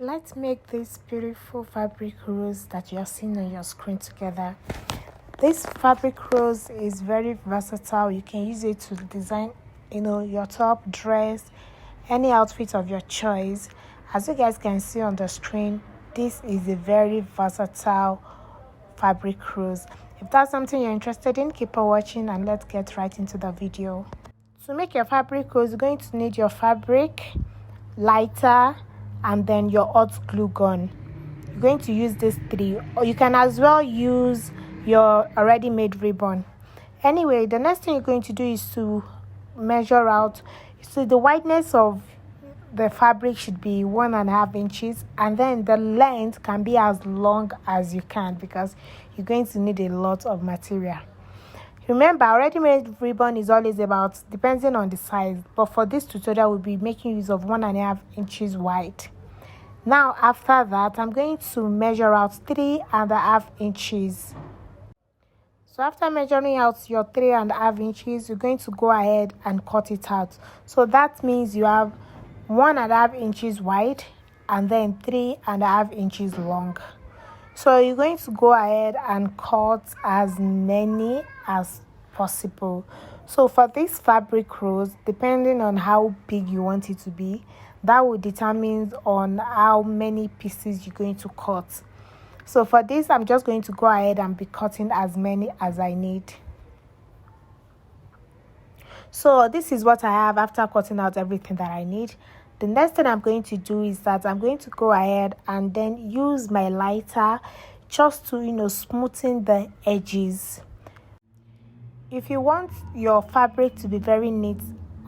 Let's make this beautiful fabric rose that you're seeing on your screen together. This fabric rose is very versatile. You can use it to design, your top, dress, any outfit of your choice. As you guys can see on the screen, this is a very versatile fabric rose. If that's something you're interested in, keep on watching and let's get right into the video. To make your fabric rose, you're going to need your fabric, lighter, and then your hot glue gun. You're going to use these three, or you can as well use your already made ribbon. Anyway, the next thing you're going to do is to measure out. So the wideness of the fabric should be 1.5 inches, and then the length can be as long as you can because you're going to need a lot of material. Remember, already made ribbon is always about depending on the size, but for this tutorial we'll be making use of 1.5 inches wide. Now after that, I'm going to measure out 3.5 inches. So after measuring out your 3.5 inches, you're going to go ahead and cut it out. So that means you have 1.5 inches wide and then 3.5 inches long. So you're going to go ahead and cut as many as possible. So for this fabric rose, depending on how big you want it to be, that will determine on how many pieces you're going to cut. So for this, I'm just going to go ahead and be cutting as many as I need. So this is what I have after cutting out everything that I need. The next thing I'm going to do is that I'm going to go ahead and then use my lighter just to, smoothen the edges. If you want your fabric to be very neat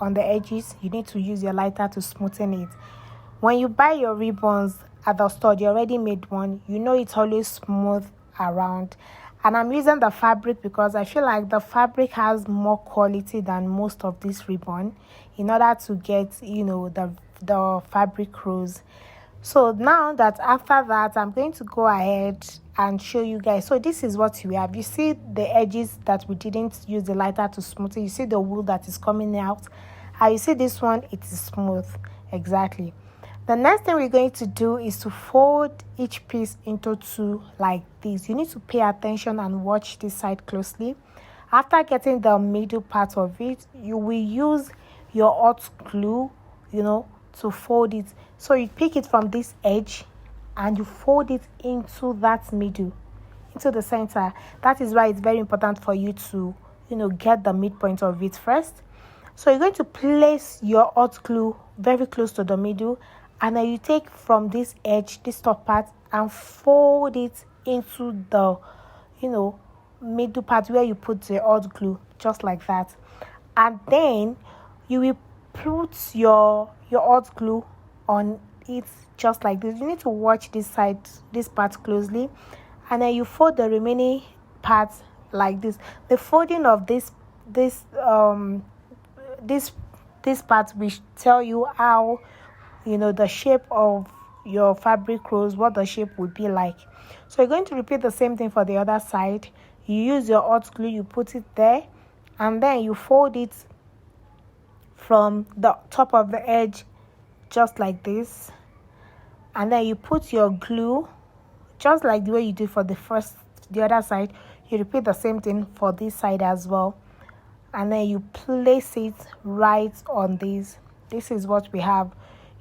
on the edges, you need to use your lighter to smoothen it. When you buy your ribbons at the store, the already made one, it's always smooth around. And I'm using the fabric because I feel like the fabric has more quality than most of this ribbon in order to get, the fabric rose. So now that after that, I'm going to go ahead and show you guys. So this is what we have. You see the edges that we didn't use the lighter to smooth it. You see the wool that is coming out. And you see this one, it is smooth. Exactly. The next thing we're going to do is to fold each piece into two like this. You need to pay attention and watch this side closely. After getting the middle part of it, you will use your hot glue, to fold it. So you pick it from this edge and you fold it into that middle, into the center. That is why it's very important for you to, get the midpoint of it first. So you're going to place your hot glue very close to the middle, and then you take from this edge, this top part, and fold it into the, middle part where you put the hot glue, just like that. And then you will put your hot glue on it just like this. You need to watch this part closely, and then you fold the remaining parts like this. The folding of this part will tell you how, the shape of your fabric rose, what the shape would be like. So you're going to repeat the same thing for the other side. You use your hot glue, you put it there, and then you fold it from the top of the edge just like this, and then you put your glue just like the way you did for the other side. You repeat the same thing for this side as well, and then you place it right on this. This is what we have.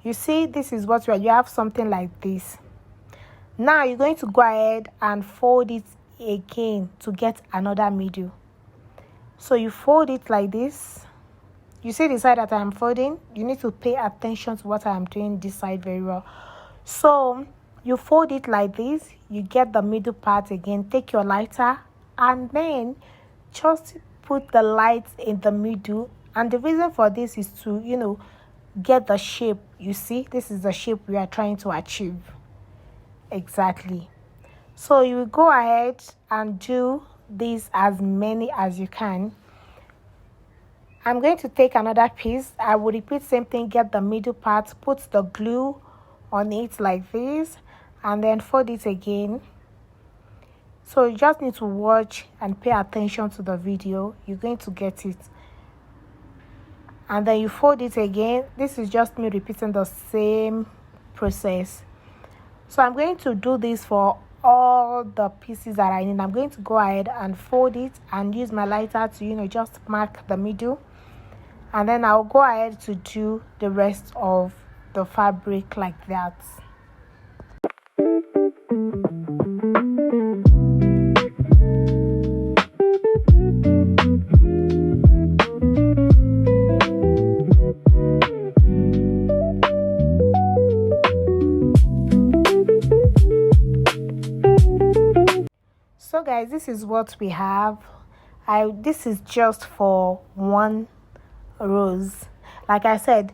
You see, this is what you have, something like this. Now you're going to go ahead and fold it again to get another middle. So you fold it like this. You see the side that I'm folding? You need to pay attention to what I'm doing this side very well. So you fold it like this. You get the middle part again. Take your lighter and then just put the light in the middle. And the reason for this is to, get the shape. You see, this is the shape we are trying to achieve. Exactly. So you will go ahead and do this as many as you can. I'm going to take another piece. I will repeat same thing. Get the middle part, put the glue on it like this, and then fold it again. So you just need to watch and pay attention to the video. You're going to get it. And then you fold it again. This is just me repeating the same process. So I'm going to do this for all the pieces that I need. I'm going to go ahead and fold it and use my lighter to just mark the middle, and then I'll go ahead to do the rest of the fabric like that. So guys, this is what we have. This is just for one rose. Like I said,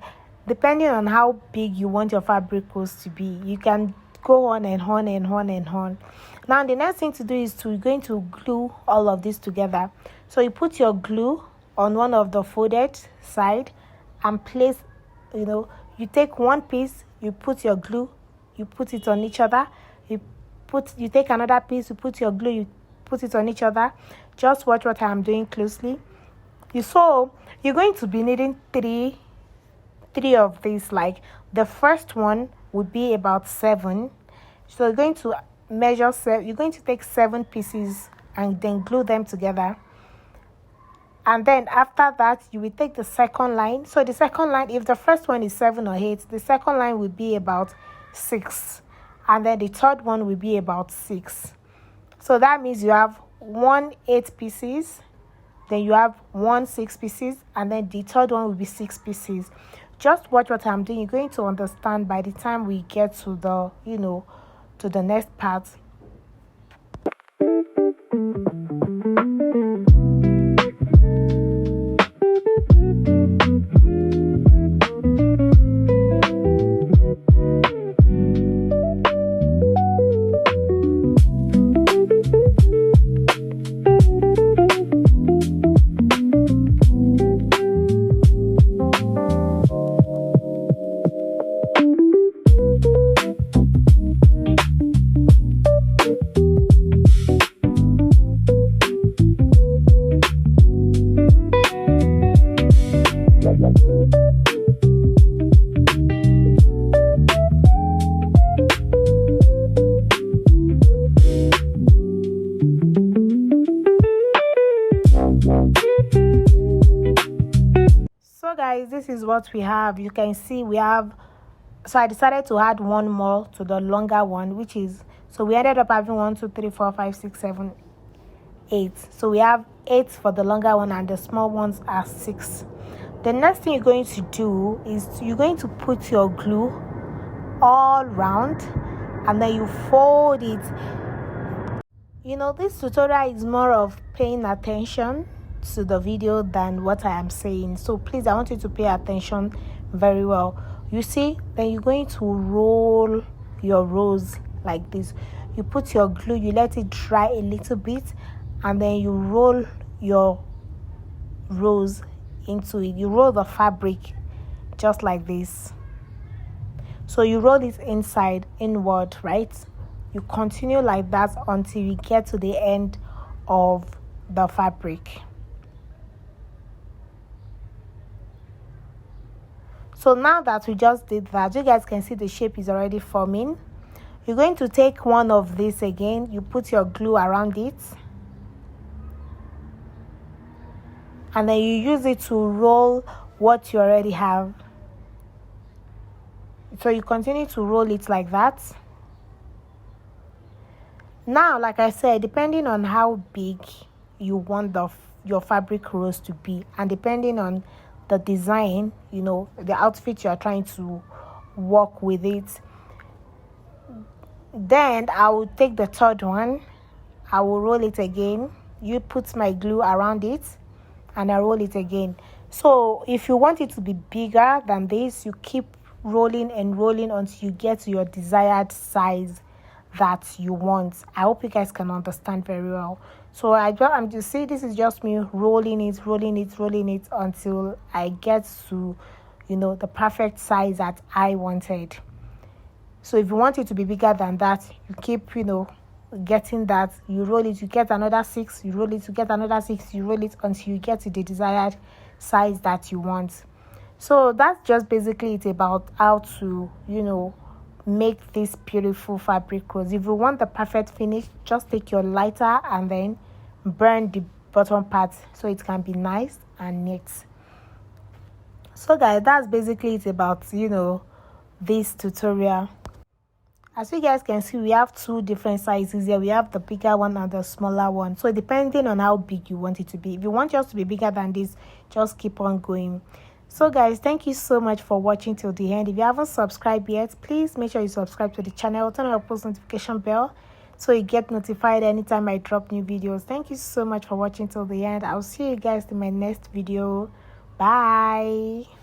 depending on how big you want your fabric rose to be, you can go on and on and on and on. Now the next thing to do is you're going to glue all of this together. So you put your glue on one of the folded side and place, you take one piece, you put your glue, you put it on each other, you take another piece, you put your glue, you put it on each other. Just watch what I'm doing closely. So you're going to be needing three of these. Like the first one would be about 7. So you're going to measure 7. You're going to take 7 pieces and then glue them together. And then after that, you will take the second line. So the second line, if the first one is 7 or 8, the second line will be about 6. And then the third one will be about 6. So that means you have 1 8 pieces, then you have 1 6 pieces, and then the third one will be 6 pieces. Just watch what I'm doing. You're going to understand by the time we get to the, to the next part. So guys, this is what we have. You can see we have, so I decided to add one more to the longer one, which is, so we ended up having 1 2 3 4 5 6 7 8. So we have 8 for the longer one and the small ones are 6. The next thing you're going to do is you're going to put your glue all round and then you fold it. This tutorial is more of paying attention to the video than what I am saying. So please, I want you to pay attention very well. You see, then you're going to roll your rose like this. You put your glue, you let it dry a little bit, and then you roll your rose into it. You roll the fabric just like this. So you roll it inward, right? You continue like that until you get to the end of the fabric. So now that we just did that, you guys can see the shape is already forming. You're going to take one of these again. You put your glue around it. And then you use it to roll what you already have. So you continue to roll it like that. Now, like I said, depending on how big you want your fabric rose to be, and depending on the design, the outfit you are trying to work with it, then I will take the third one, I will roll it again. You put my glue around it and I roll it again. So if you want it to be bigger than this, you keep rolling and rolling until you get to your desired size that you want. I hope you guys can understand very well. So I'm just see, this is just me rolling it until I get to the perfect size that I wanted. So if you want it to be bigger than that, you keep getting that, you roll it, you get another 6, you roll it, you get another 6, you roll it until you get to the desired size that you want. So that's just basically it about how to make this beautiful fabric rose. If you want the perfect finish, just take your lighter and then burn the bottom part so it can be nice and neat. So guys, that's basically it about this tutorial. As you guys can see, we have two different sizes here. We have the bigger one and the smaller one, so depending on how big you want it to be. If you want yours to be bigger than this, just keep on going. So guys, thank you so much for watching till the end. If you haven't subscribed yet, please make sure you subscribe to the channel, turn on your post notification bell so you get notified anytime I drop new videos. Thank you so much for watching till the end. I'll see you guys in my next video. Bye.